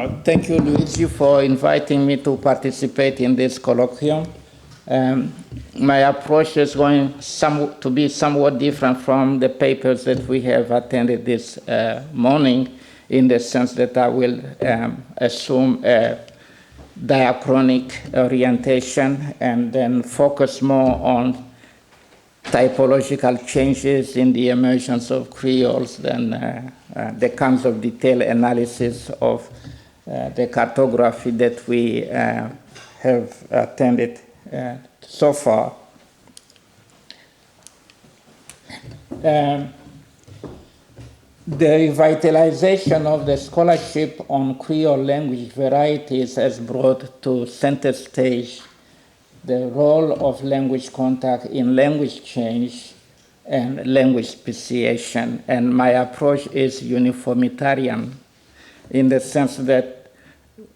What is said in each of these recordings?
Thank you, Luigi, for inviting me to participate in this colloquium. My approach is going to be somewhat different from the papers that we have attended this morning, in the sense that I will assume a diachronic orientation and then focus more on typological changes in the emergence of creoles than the kinds of detailed analysis of the cartography that we have attended so far. The revitalization of the scholarship on Creole language varieties has brought to center stage the role of language contact in language change and language speciation. And my approach is uniformitarian in the sense that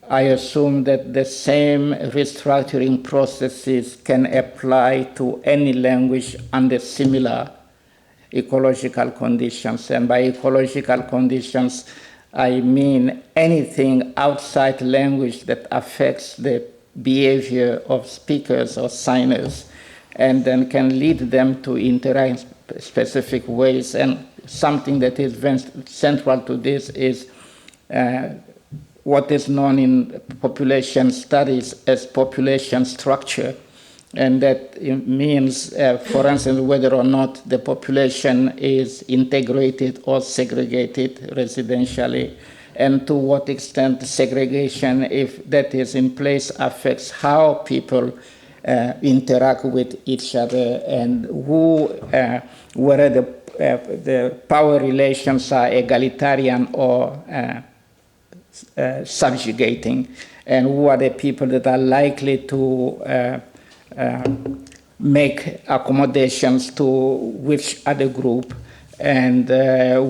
I assume that the same restructuring processes can apply to any language under similar ecological conditions. And by ecological conditions, I mean anything outside language that affects the behavior of speakers or signers, and then can lead them to interact in specific ways. And something that is very central to this is what is known in population studies as population structure. And that means, for instance, whether or not the population is integrated or segregated residentially, and to what extent segregation, if that is in place, affects how people interact with each other, and whether the power relations are egalitarian or subjugating, and who are the people that are likely to make accommodations to which other group, and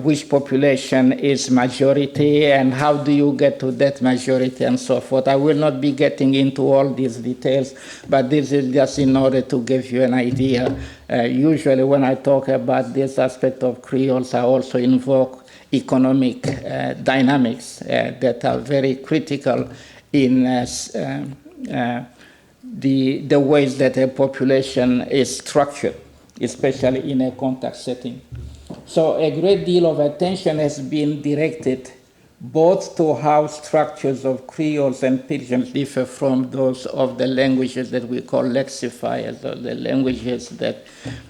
which population is majority, and how do you get to that majority, and so forth. I will not be getting into all these details, but this is just in order to give you an idea. Usually when I talk about this aspect of creoles, I also invoke economic dynamics that are very critical in the ways that a population is structured, especially in a contact setting. So a great deal of attention has been directed both to how structures of creoles and pidgins differ from those of the languages that we call lexifiers, or the languages that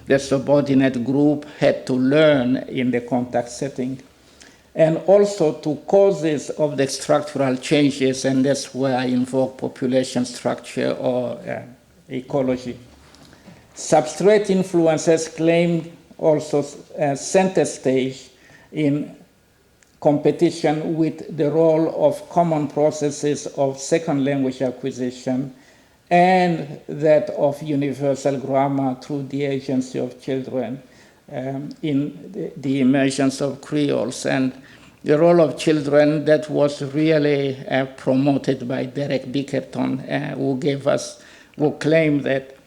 the subordinate group had to learn in the contact setting, and also to causes of the structural changes, and that's where I invoke population structure or ecology. Substrate influences claim also center stage in competition with the role of common processes of second language acquisition and that of universal grammar through the agency of children in the emergence of creoles. And the role of children that was really promoted by Derek Bickerton, who claimed that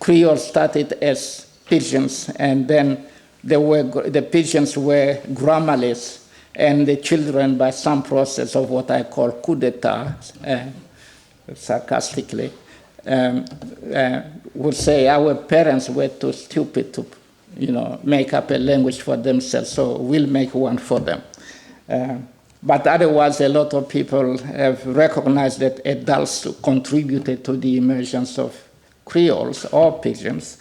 creoles started as pidgins, and then the pidgins were grammarless, and the children, by some process of what I call coup d'etat, sarcastically, would say our parents were too stupid to, make up a language for themselves, so we'll make one for them. But otherwise, a lot of people have recognized that adults contributed to the emergence of creoles or pidgins,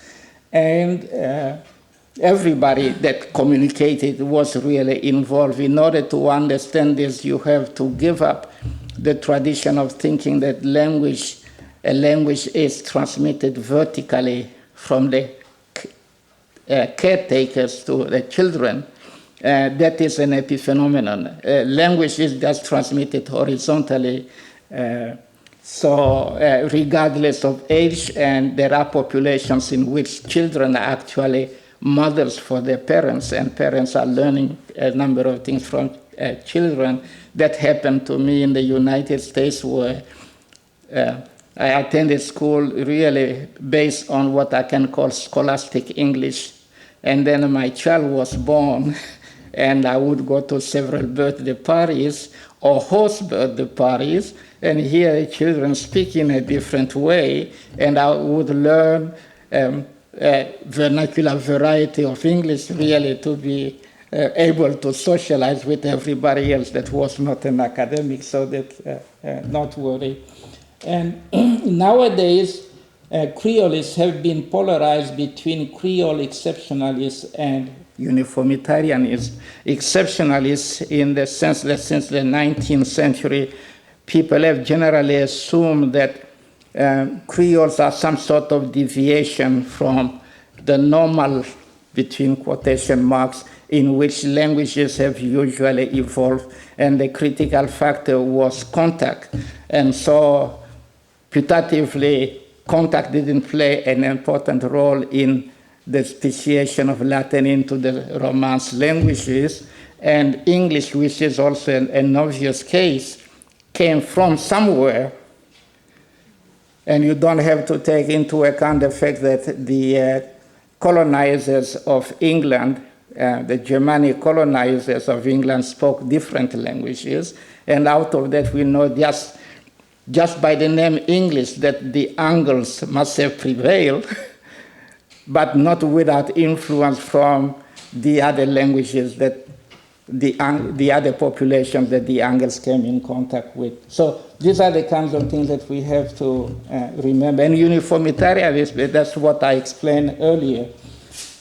and everybody that communicated was really involved. In order to understand this, you have to give up the tradition of thinking that a language is transmitted vertically from the caretakers to the children. That is an epiphenomenon. Language is just transmitted horizontally. So regardless of age, and there are populations in which children are actually mothers for their parents, and parents are learning a number of things from children. That happened to me in the United States, where I attended school really based on what I can call scholastic English, and then my child was born, and I would go to several birthday parties or host birthday parties, and hear the children speak in a different way, and I would learn vernacular variety of English really to be able to socialize with everybody else that was not an academic, so that not worry. And nowadays, Creoles have been polarized between Creole exceptionalists and uniformitarianism. Exceptionalists in the sense that since the 19th century, people have generally assumed that Creoles are some sort of deviation from the normal, between quotation marks, in which languages have usually evolved, and the critical factor was contact. And so, putatively, contact didn't play an important role in the speciation of Latin into the Romance languages, and English, which is also an obvious case, came from somewhere. And you don't have to take into account the fact that the colonizers of England, the Germanic colonizers of England, spoke different languages, and out of that we know just by the name English that the Angles must have prevailed, but not without influence from the other languages that the other populations that the Angles came in contact with. So these are the kinds of things that we have to remember. And uniformitarianism, that's what I explained earlier.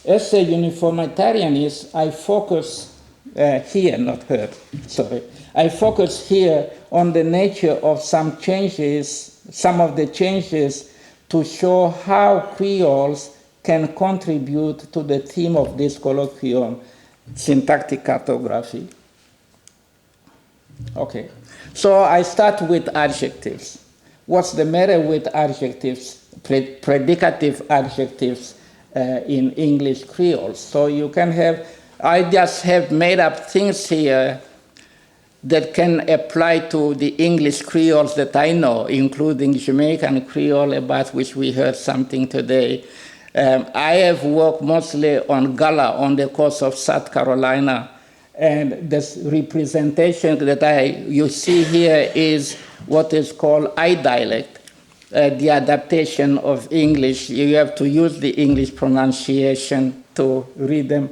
As a uniformitarianist, I focus here, not her, sorry. I focus here on the nature of some changes, some of the changes to show how Creoles can contribute to the theme of this colloquium, syntactic cartography. Okay, so I start with adjectives. What's the matter with adjectives, predicative adjectives in English Creole? So you can have, I just have made up things here that can apply to the English Creoles that I know, including Jamaican Creole, about which we heard something today. I have worked mostly on Gala on the coast of South Carolina, and this representation that you see here is what is called I dialect, the adaptation of English. You have to use the English pronunciation to read them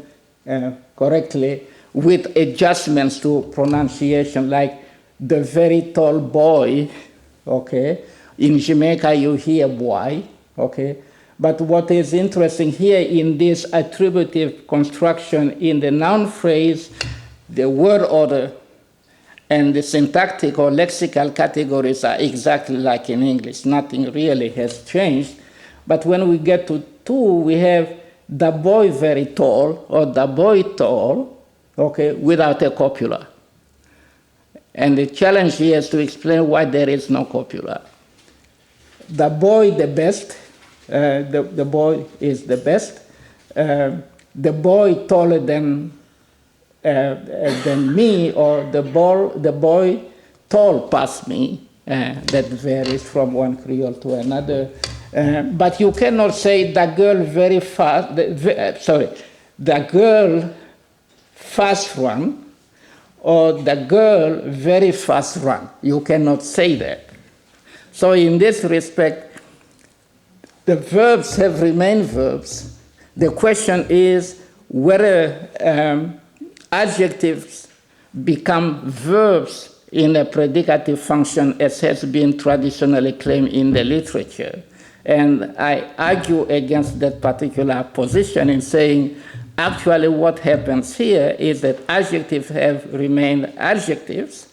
correctly, with adjustments to pronunciation, like the very tall boy, okay? In Jamaica, you hear boy, okay? But what is interesting here in this attributive construction in the noun phrase, the word order and the syntactic or lexical categories are exactly like in English. Nothing really has changed. But when we get to two, we have the boy very tall or the boy tall, okay, without a copula. And the challenge here is to explain why there is no copula. The boy the best, the boy is the best. The boy taller than me, or the boy tall past me, that varies from one Creole to another. But you cannot say the girl very fast, the girl fast run, or the girl very fast run. You cannot say that. So in this respect, the verbs have remained verbs. The question is whether adjectives become verbs in a predicative function, as has been traditionally claimed in the literature. And I argue against that particular position in saying, actually what happens here is that adjectives have remained adjectives.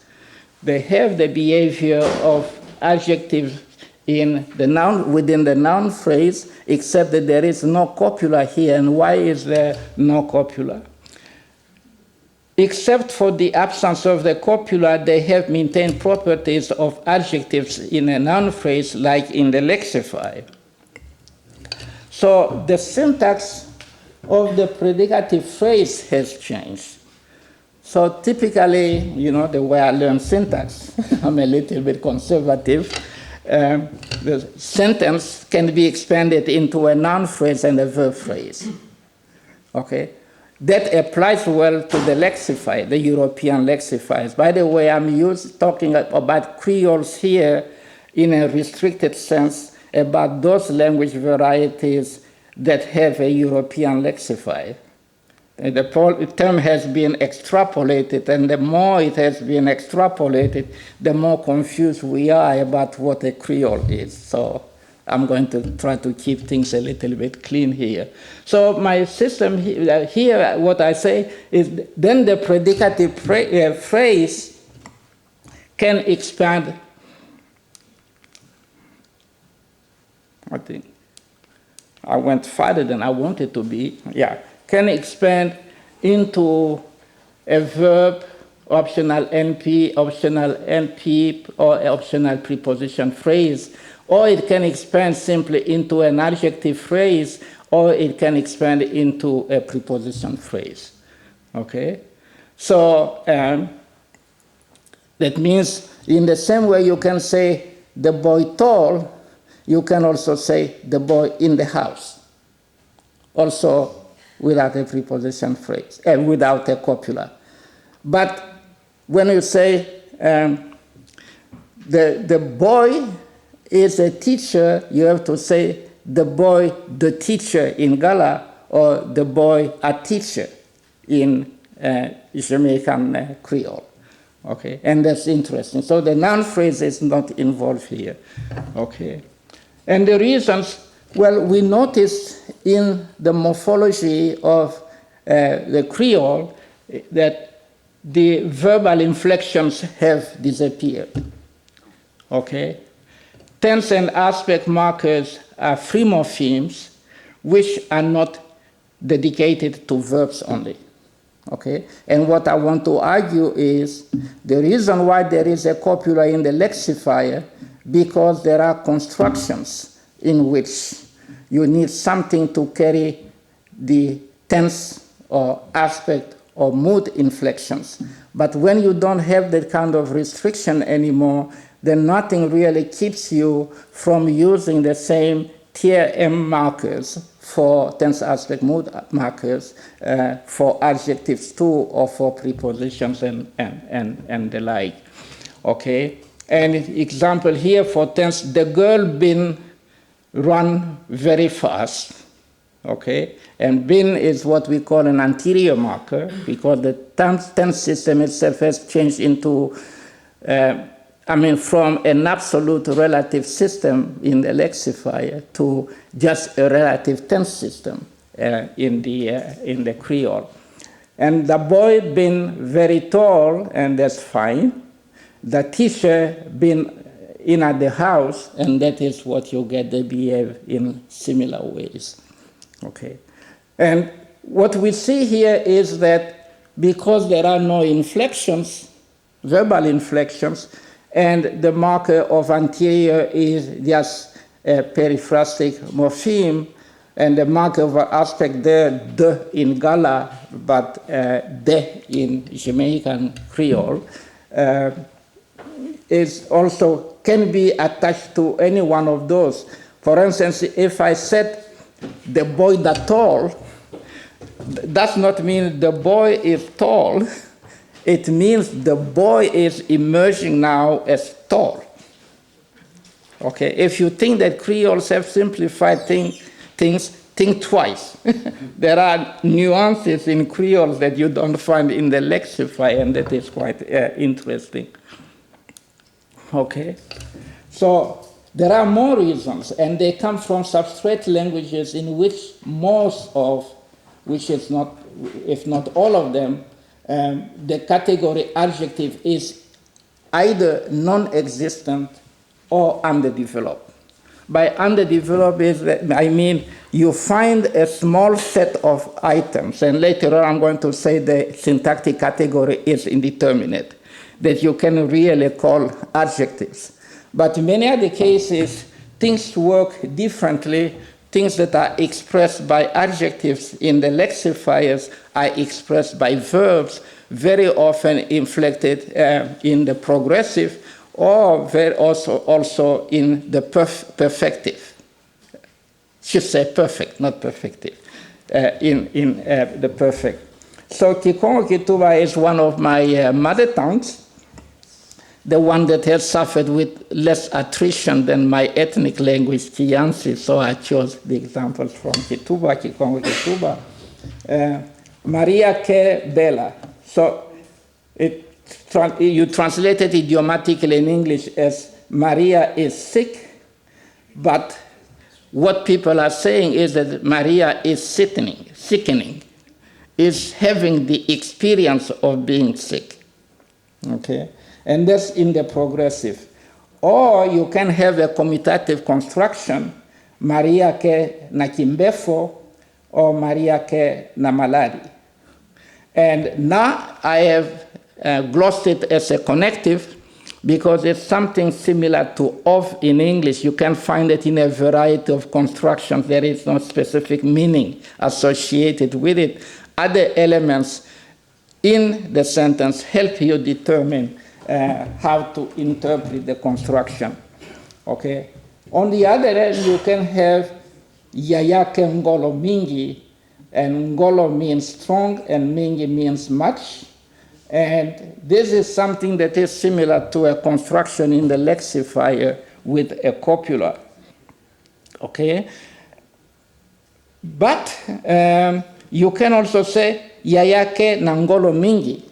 They have the behavior of adjectives in the noun, within the noun phrase, except that there is no copula here. And why is there no copula? Except for the absence of the copula, they have maintained properties of adjectives in a noun phrase, like in the lexicon. So the syntax of the predicative phrase has changed. So typically, you know, the way I learn syntax, I'm a little bit conservative. The sentence can be expanded into a noun phrase and a verb phrase. Okay? that applies well to the lexifier, the European lexifiers. By the way, I'm talking about creoles here in a restricted sense about those language varieties that have a European lexifier. And the term has been extrapolated, and the more it has been extrapolated, the more confused we are about what a creole is. So I'm going to try to keep things a little bit clean here. So my system here, what I say is then the predicative phrase can expand. I think I went farther than I wanted to be. Yeah, can expand into a verb, optional NP, or optional preposition phrase. Or it can expand simply into an adjective phrase, or it can expand into a preposition phrase. Okay? So that means in the same way you can say the boy tall, you can also say the boy in the house. Also without a preposition phrase, without a copula. But when you say the boy is a teacher, you have to say the boy, the teacher in Gala, or the boy, a teacher in Jamaican Creole. Okay, and that's interesting. So the noun phrase is not involved here. Okay, and the reasons, well, we notice in the morphology of the Creole that the verbal inflections have disappeared. Okay. Tense and aspect markers are free morphemes which are not dedicated to verbs only. Okay? And what I want to argue is the reason why there is a copula in the lexifier, because there are constructions in which you need something to carry the tense or aspect or mood inflections. But when you don't have that kind of restriction anymore, then nothing really keeps you from using the same TRM markers for tense aspect mood markers for adjectives too, or for prepositions and the like. Okay? And example here for tense, the girl been run very fast. Okay? And been is what we call an anterior marker, because the tense system itself has changed into from an absolute relative system in the lexifier to just a relative tense system in the Creole. And the boy been very tall, and that's fine. The teacher been in at the house, and that is what you get, they behave in similar ways. Okay. And what we see here is that because there are no inflections, verbal inflections, and the marker of anterior is just a periphrastic morpheme, and the marker of aspect there, de in Gala, but de in Jamaican Creole, is also can be attached to any one of those. For instance, if I said the boy that tall, does not mean the boy is tall. It means the boy is emerging now as tall. Okay, if you think that Creoles have simplified things, think twice. There are nuances in Creoles that you don't find in the lexifier, and that is quite interesting. Okay, so there are more reasons, and they come from substrate languages in which most of, which is not, if not all of them, the category adjective is either non-existent or underdeveloped. By underdeveloped I mean you find a small set of items, and later on I'm going to say the syntactic category is indeterminate, that you can really call adjectives. But in many other cases, things work differently. Things that are expressed by adjectives in the lexifiers are expressed by verbs, very often inflected in the progressive, or very also in the perfective. Should say perfect, not perfective, in the perfect. So Kikongo Kituba is one of my mother tongues, the one that has suffered with less attrition than my ethnic language, Kiansi, so I chose the examples from Kituba, Kikongo Kituba. Maria Ke Bella. So you translate it idiomatically in English as Maria is sick, but what people are saying is that Maria is sickening, is having the experience of being sick. Okay? And that's in the progressive. Or you can have a commutative construction, Maria ke nakimbefo, or Maria ke namalari. And now I have glossed it as a connective because it's something similar to of in English. You can find it in a variety of constructions. There is no specific meaning associated with it. Other elements in the sentence help you determine how to interpret the construction. Okay? On the other hand, you can have Yayake Ngolo Mingi, and Ngolo means strong and Mingi means much. And this is something that is similar to a construction in the lexifier with a copula. Okay? But you can also say Yayake Nangolo Mingi.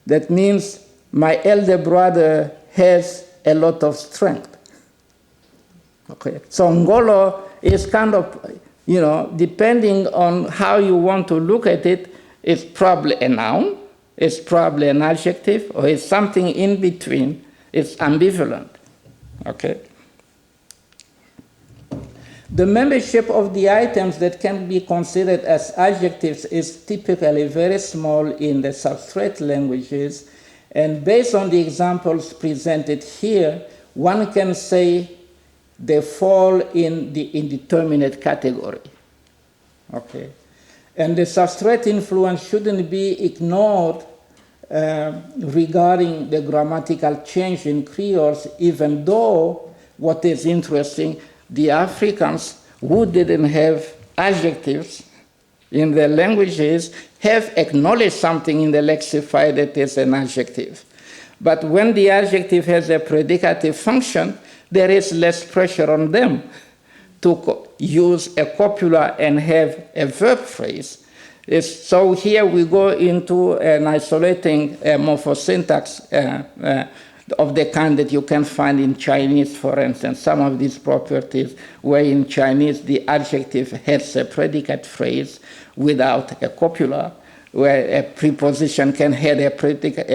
That means my elder brother has a lot of strength. Okay, so Ngolo is kind of, depending on how you want to look at it, it's probably a noun, it's probably an adjective, or it's something in between. It's ambivalent. Okay. The membership of the items that can be considered as adjectives is typically very small in the substrate languages. And based on the examples presented here, one can say they fall in the indeterminate category. Okay. And the substrate influence shouldn't be ignored regarding the grammatical change in Creoles, even though what is interesting, the Africans who didn't have adjectives in their languages have acknowledged something in the lexifier that is an adjective. But when the adjective has a predicative function, there is less pressure on them to use a copula and have a verb phrase. So here we go into an isolating morphosyntax of the kind that you can find in Chinese, for instance. Some of these properties where in Chinese the adjective has a predicate phrase without a copula, where a preposition can have a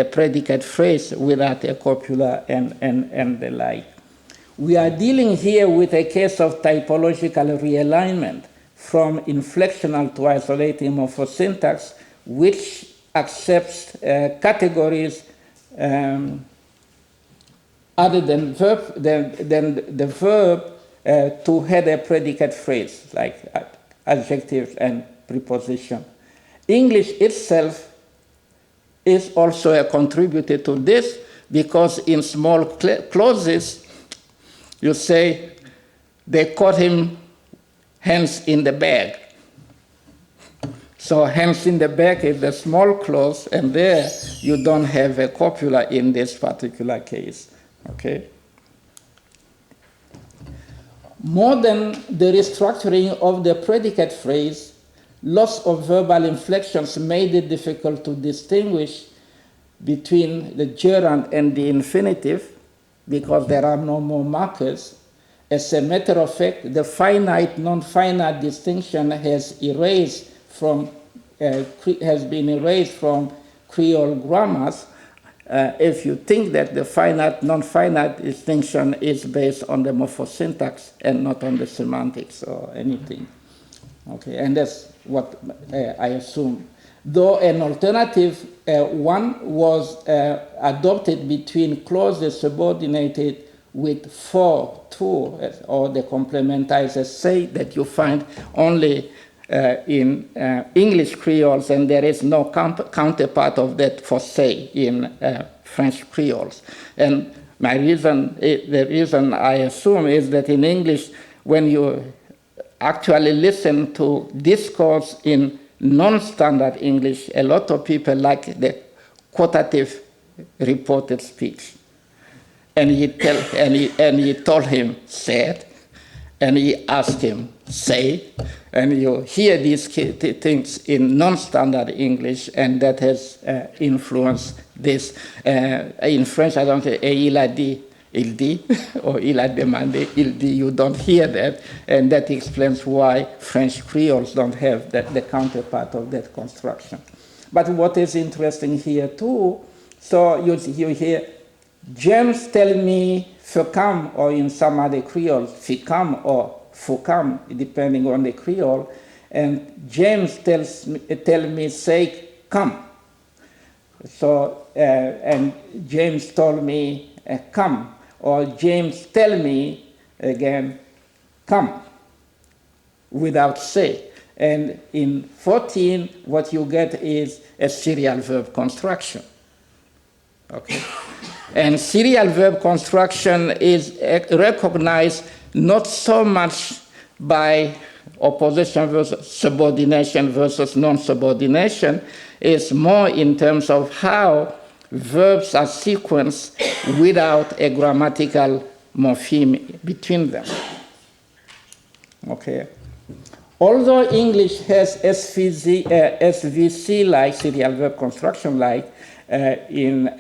predicate phrase without a copula and the like. We are dealing here with a case of typological realignment from inflectional to isolating morphosyntax, which accepts categories other than the verb to have a predicate phrase, like adjectives and preposition. English itself is also a contributor to this, because in small clauses, you say, they caught him hands in the bag. So hands in the bag is the small clause, and there you don't have a copula in this particular case. Okay? More than the restructuring of the predicate phrase, loss of verbal inflections made it difficult to distinguish between the gerund and the infinitive, because there are no more markers. As a matter of fact, the finite, non-finite distinction has been erased from Creole grammars. If you think that the finite, non-finite distinction is based on the morphosyntax and not on the semantics or anything. Okay, and that's what I assume. Though an alternative one was adopted between clauses subordinated with for, to, or the complementized say that you find only in English Creoles, and there is no counterpart of that for say in French Creoles. And the reason I assume is that in English, when you actually listen to discourse in non-standard English, a lot of people like the quotative reported speech. And he told him, said, and he asked him, say, and you hear these things in non-standard English, and that has influenced this. In French, I don't say, il a dit, il dit, or il a demandé, il dit. You don't hear that, and that explains why French Creoles don't have the counterpart of that construction. But what is interesting here too, so you hear, James tell me fecam, or in some other Creoles, ficam or focam, depending on the Creole, and James tell me say come. So, and James told me come, or James tell me again come, without say. And in 14, what you get is a serial verb construction. Okay. And serial verb construction is recognized not so much by opposition versus subordination versus non-subordination, it's more in terms of how verbs are sequenced without a grammatical morpheme between them. Okay. Although English has SVC-like, serial verb construction-like,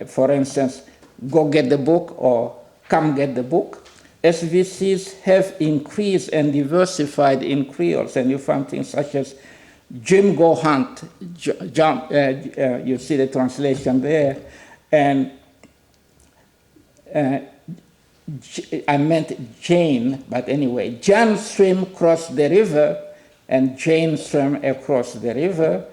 for instance, go get the book or come get the book, SVCs have increased and diversified in Creoles, and you find things such as Jim go hunt, jump, you see the translation there, and I meant Jane, but anyway, John swim across the river, and Jane swam across the river.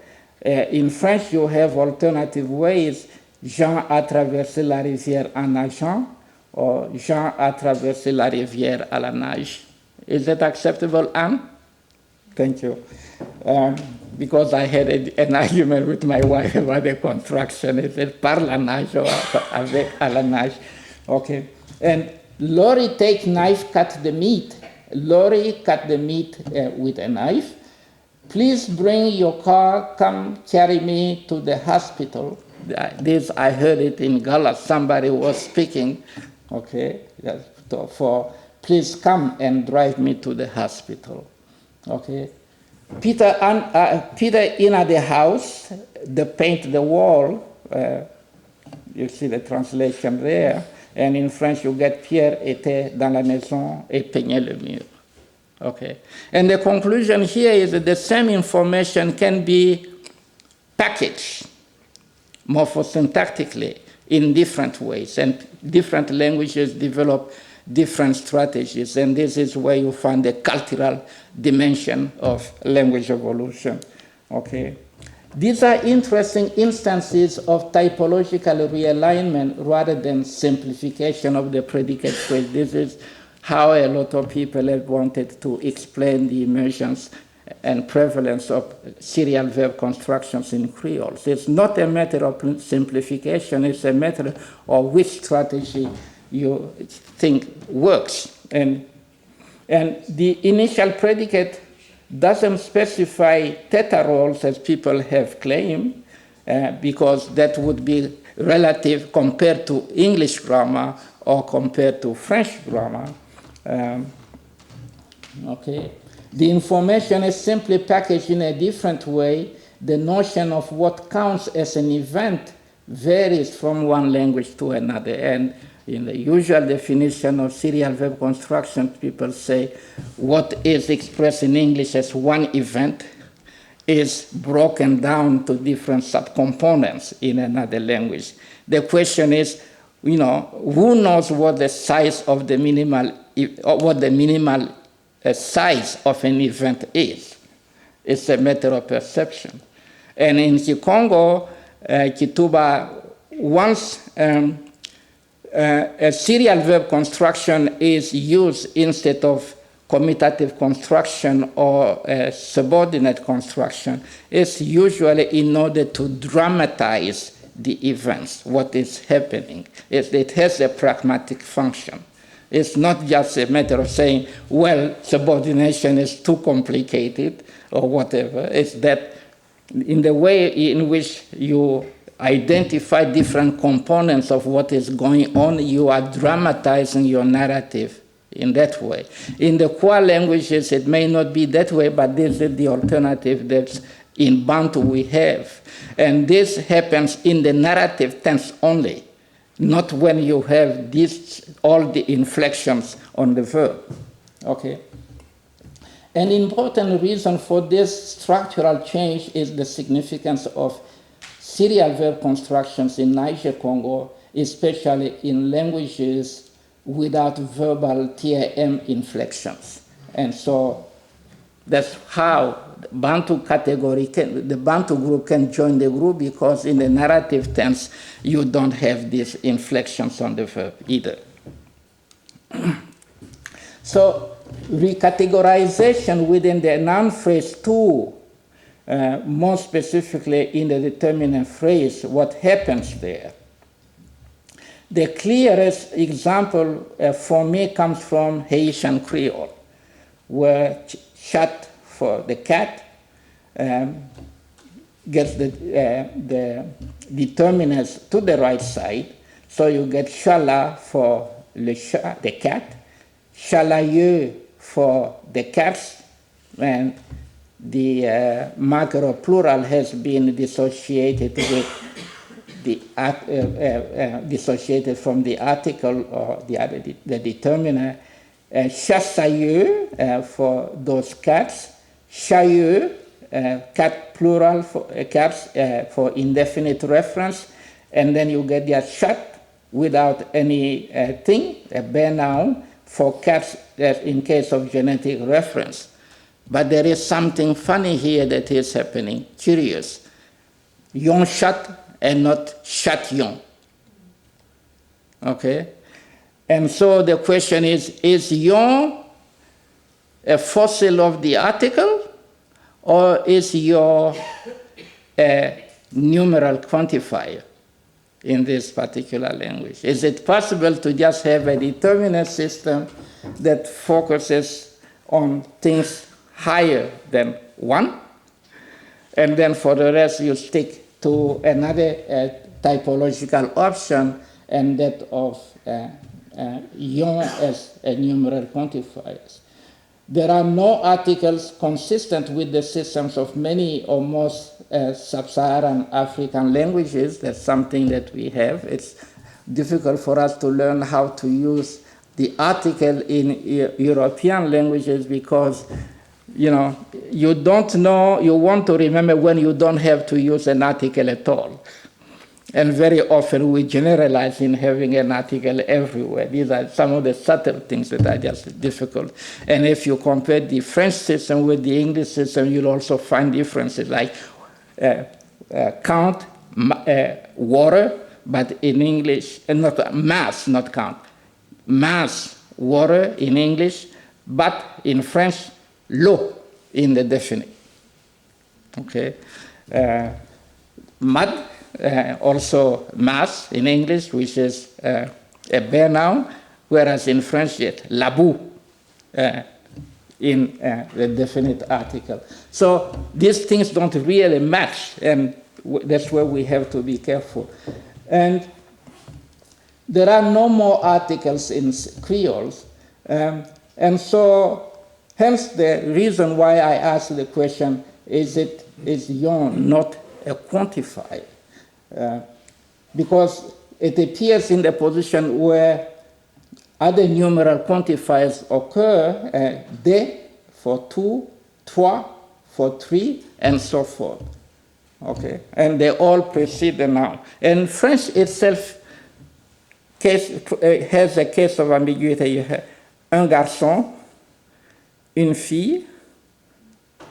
In French, you have alternative ways. Jean a traversé la rivière en nageant, or Jean a traversé la rivière à la nage. Is that acceptable, Anne? Thank you. Because I had an argument with my wife about the contraction. It said par la nage or avec à la nage. Okay. And Laurie take knife, cut the meat. Laurie cut the meat with a knife. Please bring your car, come carry me to the hospital. This, I heard it in Gala, somebody was speaking, okay, for please come and drive me to the hospital, okay. Peter in at the house, they paint the wall, you see the translation there, and in French you get Pierre était dans la maison et peignait le mur. Okay, and the conclusion here is that the same information can be packaged morphosyntactically in different ways, and different languages develop different strategies, and this is where you find the cultural dimension of language evolution. Okay, these are interesting instances of typological realignment rather than simplification of the predicate phrase. This is how a lot of people have wanted to explain the emergence and prevalence of serial verb constructions in Creole. It's not a matter of simplification, it's a matter of which strategy you think works. And the initial predicate doesn't specify theta roles as people have claimed, because that would be relative compared to English grammar or compared to French grammar. Okay. The information is simply packaged in a different way. The notion of what counts as an event varies from one language to another. And in the usual definition of serial verb construction, people say what is expressed in English as one event is broken down to different subcomponents in another language. The question is, you know, who knows what the size of the minimal, or what the minimal size of an event is? It's a matter of perception. And in Kikongo, Kituba, once a serial verb construction is used instead of commutative construction or a subordinate construction, it's usually in order to dramatize the events, what is happening. It has a pragmatic function. It's not just a matter of saying, well, subordination is too complicated or whatever. It's that in the way in which you identify different components of what is going on, you are dramatizing your narrative in that way. In the core languages, it may not be that way, but this is the alternative that in Bantu we have. And this happens in the narrative tense only, not when you have all the inflections on the verb. Okay? An important reason for this structural change is the significance of serial verb constructions in Niger Congo, especially in languages without verbal TIM inflections. And so that's how the Bantu category the Bantu group can join the group, because in the narrative tense, you don't have these inflections on the verb either. So recategorization within the noun phrase too, more specifically in the determinant phrase, what happens there? The clearest example for me comes from Haitian Creole, where chat for the cat gets the determinants to the right side. So you get chala for the cat, chalailleux for the cats, and the marker of plural has been dissociated with dissociated from the article or the determiner. Chassailleux for those cats, chailleux, cat plural for cats for indefinite reference, and then you get the chat without any thing, a bare noun for cats in case of genetic reference. But there is something funny here that is happening, curious. Yon chat and not chatillon. Okay? And so the question is yon a fossil of the article, or is your a numeral quantifier in this particular language? Is it possible to just have a determinant system that focuses on things higher than 1, and then for the rest you stick to another typological option, and that of yon as a numeral quantifiers? There are no articles consistent with the systems of many or most sub-Saharan African languages. That's something that we have. It's difficult for us to learn how to use the article in European languages, because you don't know, you want to remember when you don't have to use an article at all. And very often we generalize in having an article everywhere. These are some of the subtle things that are just difficult. And if you compare the French system with the English system, you'll also find differences, like count, water, but in English, not mass, not count. Mass, water in English, but in French, l'eau in the definite. Okay? Mud, also mass in English, which is a bare noun, whereas in French, la boue in the definite article. So these things don't really match, and that's where we have to be careful. And there are no more articles in Creoles, and so hence the reason why I asked the question, is yon not a quantifier? Because it appears in the position where other numeral quantifiers occur, de for 2, trois for 3, and so forth. Okay, and they all precede the noun. And French itself has a case of ambiguity. You have un garçon, une fille,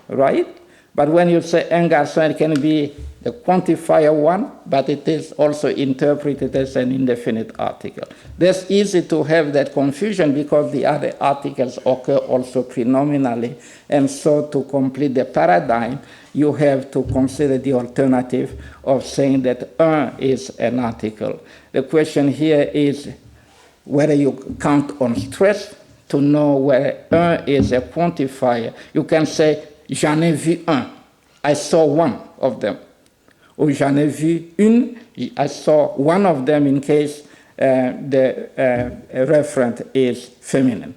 right? But when you say un garçon, it can be the quantifier 1, but it is also interpreted as an indefinite article. That's easy to have that confusion because the other articles occur also prenominally. And so to complete the paradigm, you have to consider the alternative of saying that un is an article. The question here is whether you count on stress to know whether un is a quantifier. You can say, j'en ai vu un, I saw one. of them. Ou j'en ai vu une, I saw one of them in case the referent is feminine.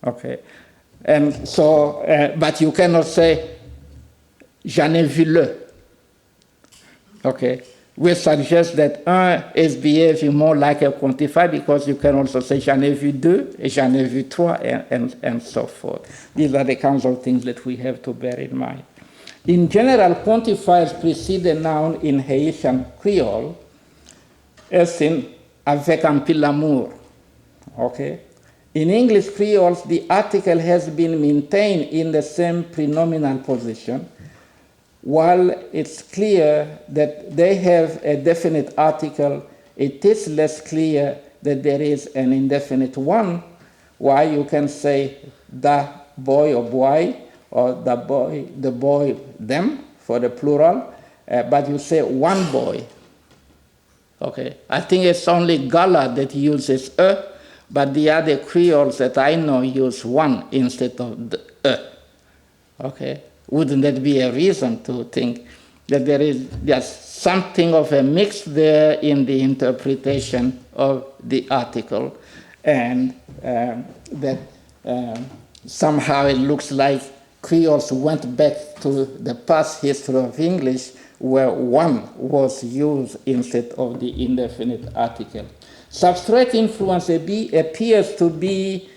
Okay. And so, but you cannot say, j'en ai vu le. Okay. We suggest that un is behaving more like a quantifier because you can also say, j'en ai vu deux, et j'en ai vu trois, and so forth. These are the kinds of things that we have to bear in mind. In general, quantifiers precede the noun in Haitian Creole, as in avec un peu l'amour. Okay? In English Creole, the article has been maintained in the same prenominal position, while it's clear that they have a definite article. It is less clear that there is an indefinite one, why you can say the boy or boy, or the boy, them, for the plural, but you say one boy. Okay, I think it's only Gala that uses a, but the other Creoles that I know use one instead of the a. Okay, wouldn't that be a reason to think that there is just something of a mix there in the interpretation of the article, and that somehow it looks like Creoles went back to the past history of English where one was used instead of the indefinite article. Substrate influence appears to be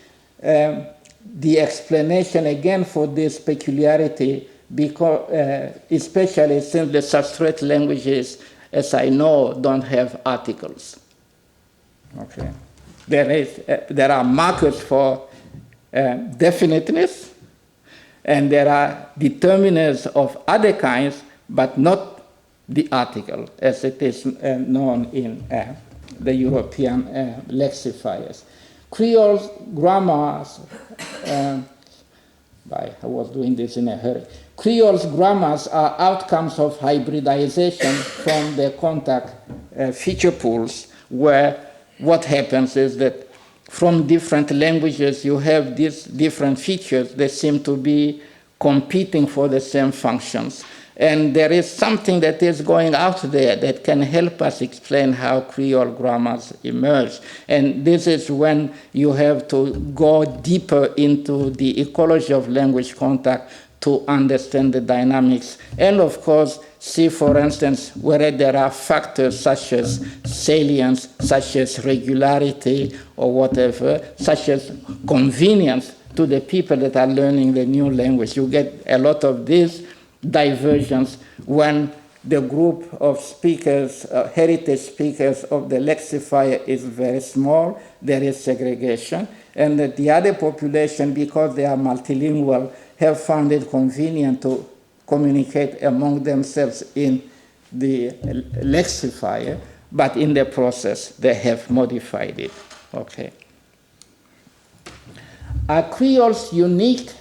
the explanation again for this peculiarity, because, especially since the substrate languages, as I know, don't have articles. Okay. There are markers for definiteness, and there are determiners of other kinds, but not the article, as it is known in the European lexifiers. Creole grammars, I was doing this in a hurry. Creole grammars are outcomes of hybridization from the contact feature pools, where what happens is that from different languages, you have these different features that seem to be competing for the same functions. And there is something that is going out there that can help us explain how Creole grammars emerge. And this is when you have to go deeper into the ecology of language contact to understand the dynamics. And of course, see, for instance, whether there are factors such as salience, such as regularity, or whatever, such as convenience to the people that are learning the new language. You get a lot of these divergence when the group of speakers, heritage speakers of the lexifier is very small, there is segregation, and that the other population, because they are multilingual, have found it convenient to communicate among themselves in the lexifier, but in the process they have modified it. Okay. Are Creoles unique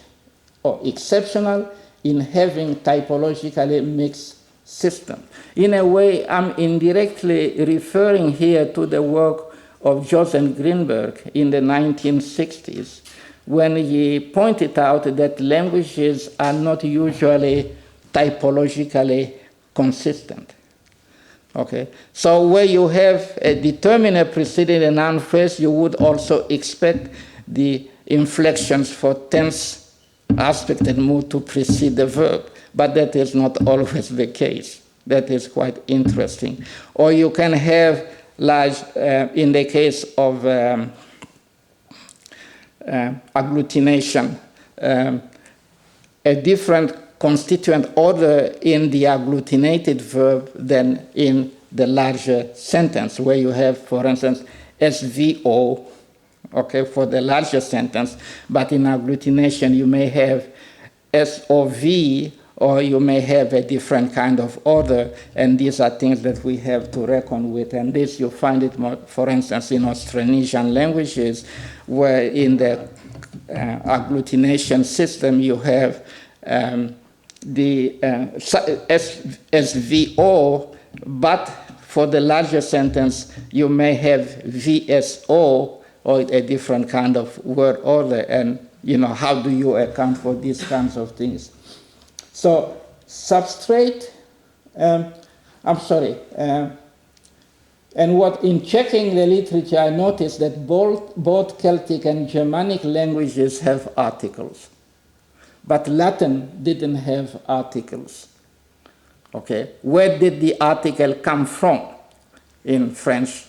or exceptional in having typologically mixed systems? In a way, I'm indirectly referring here to the work of Joseph Greenberg in the 1960s, when he pointed out that languages are not usually typologically consistent. Okay, so where you have a determiner preceding a noun phrase, you would also expect the inflections for tense, aspect, and mood to precede the verb, but that is not always the case. That is quite interesting. Or you can have large, in the case of agglutination, a different constituent order in the agglutinated verb than in the larger sentence, where you have, for instance, SVO, okay, for the larger sentence, but in agglutination you may have SOV, or you may have a different kind of order, and these are things that we have to reckon with. And this you find it more, for instance, in Austronesian languages, where in the agglutination system you have the SVO, but for the larger sentence you may have VSO, or a different kind of word order. And how do you account for these kinds of things? So substrate, and what in checking the literature, I noticed that both Celtic and Germanic languages have articles, but Latin didn't have articles. Okay, where did the article come from? In French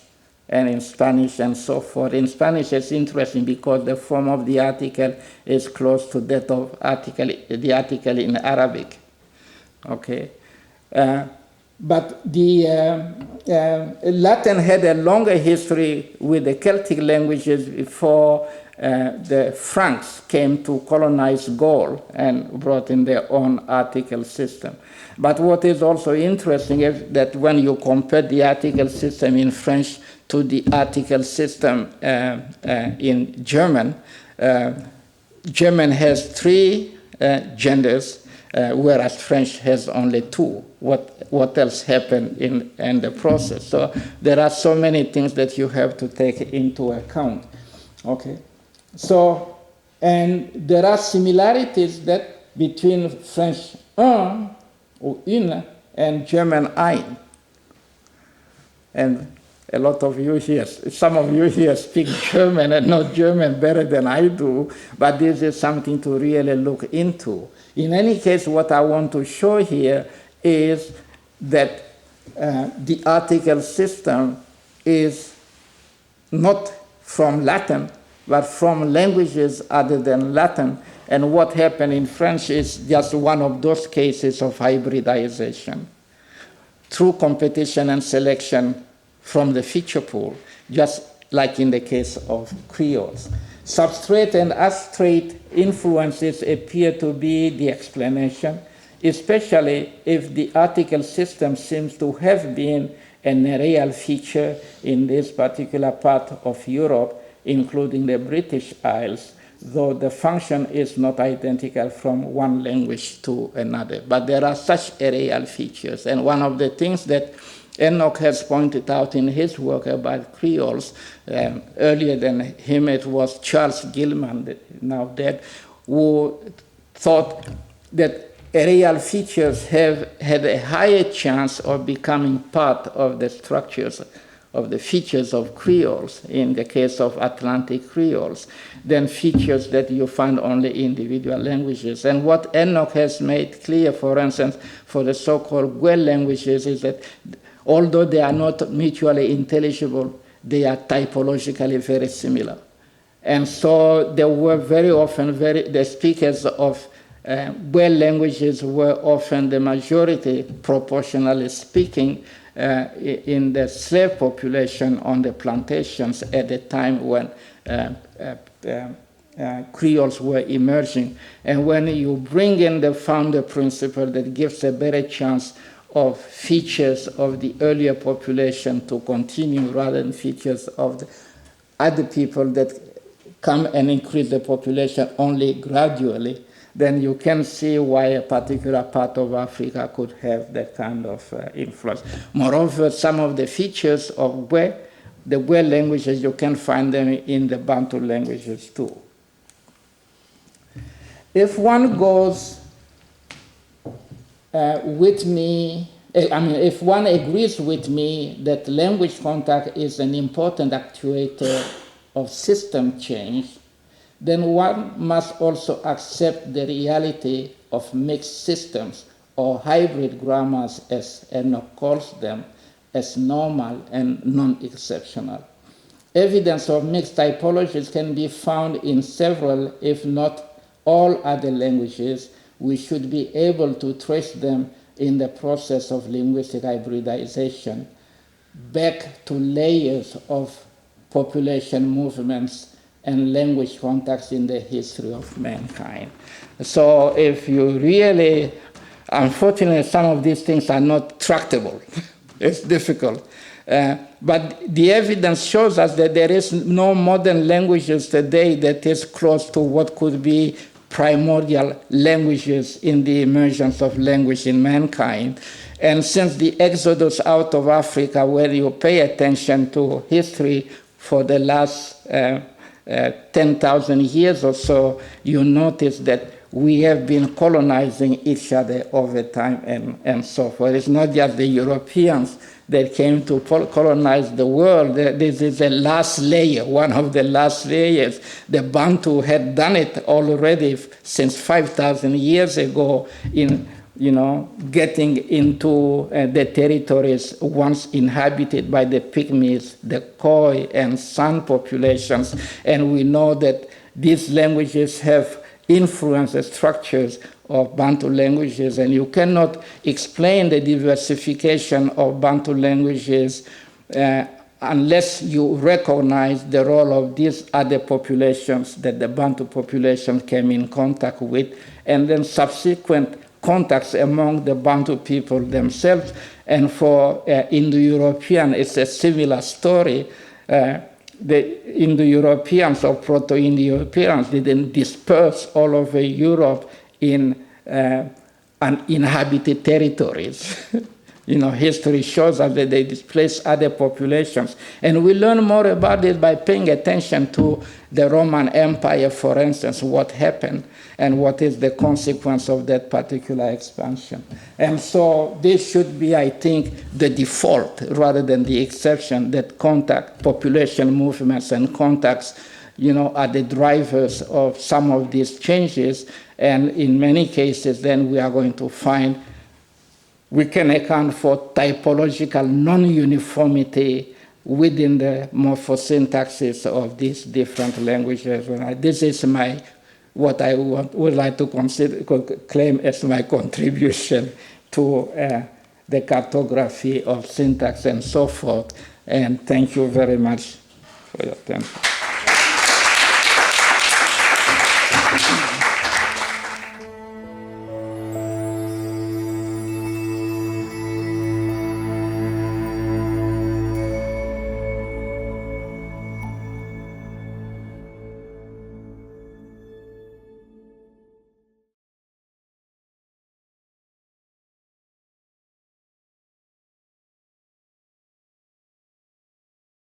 and in Spanish and so forth. In Spanish, it's interesting because the form of the article is close to that of the article in Arabic. Okay. But the Latin had a longer history with the Celtic languages before the Franks came to colonize Gaul and brought in their own article system. But what is also interesting is that when you compare the article system in French to the article system in German, German has 3 genders, whereas French has only 2. What else happened in the process? So there are so many things that you have to take into account. Okay, so and there are similarities that between French un or une and German ein. And a lot of you here, some of you here speak German and know German better than I do, but this is something to really look into. In any case, what I want to show here is that the article system is not from Latin, but from languages other than Latin. And what happened in French is just one of those cases of hybridization through competition and selection from the feature pool, just like in the case of Creoles. Substrate and astrate influences appear to be the explanation, especially if the article system seems to have been an areal feature in this particular part of Europe, including the British Isles, though the function is not identical from one language to another. But there are such areal features. And one of the things that Enoch has pointed out in his work about Creoles, earlier than him it was Charles Gilman, now dead, who thought that areal features have had a higher chance of becoming part of the structures of the features of Creoles, in the case of Atlantic Creoles, than features that you find only in individual languages. And what Enoch has made clear, for instance, for the so-called Guel languages, is that although they are not mutually intelligible, they are typologically very similar. And so there were very often, the speakers of Guel languages were often the majority, proportionally speaking, in the slave population on the plantations at the time when Creoles were emerging. And when you bring in the founder principle that gives a better chance of features of the earlier population to continue rather than features of the other people that come and increase the population only gradually, then you can see why a particular part of Africa could have that kind of influence. Moreover, some of the features of the Guel languages, you can find them in the Bantu languages too. If one goes with me, if one agrees with me that language contact is an important actuator of system change, then one must also accept the reality of mixed systems, or hybrid grammars as Enoch calls them, as normal and non-exceptional. Evidence of mixed typologies can be found in several, if not all other languages. We should be able to trace them in the process of linguistic hybridization back to layers of population movements and language contacts in the history of mankind. So if you really, unfortunately, some of these things are not tractable. It's difficult. But the evidence shows us that there is no modern languages today that is close to what could be primordial languages in the emergence of language in mankind. And since the exodus out of Africa, where you pay attention to history for the last 10,000 years or so, you notice that we have been colonizing each other over time and so forth. It's not just the Europeans that came to colonize the world. This is the last layer, one of the last layers. The Bantu had done it already since 5,000 years ago in getting into the territories once inhabited by the Pygmies, the Khoi and San populations. And we know that these languages have influenced the structures of Bantu languages, and you cannot explain the diversification of Bantu languages unless you recognize the role of these other populations that the Bantu population came in contact with, and then subsequent contacts among the Bantu people themselves. And for Indo-European, it's a similar story. The Indo-Europeans or Proto-Indo-Europeans didn't disperse all over Europe in uninhabited territories. History shows us that they displaced other populations. And we learn more about it by paying attention to the Roman Empire, for instance, what happened and what is the consequence of that particular expansion. And so this should be, I think, the default rather than the exception, that population movements and contacts, are the drivers of some of these changes. And in many cases, then we are going to find we can account for typological non-uniformity within the morphosyntaxes of these different languages. This is what I would like to claim as my contribution to the cartography of syntax and so forth. And thank you very much for your attention.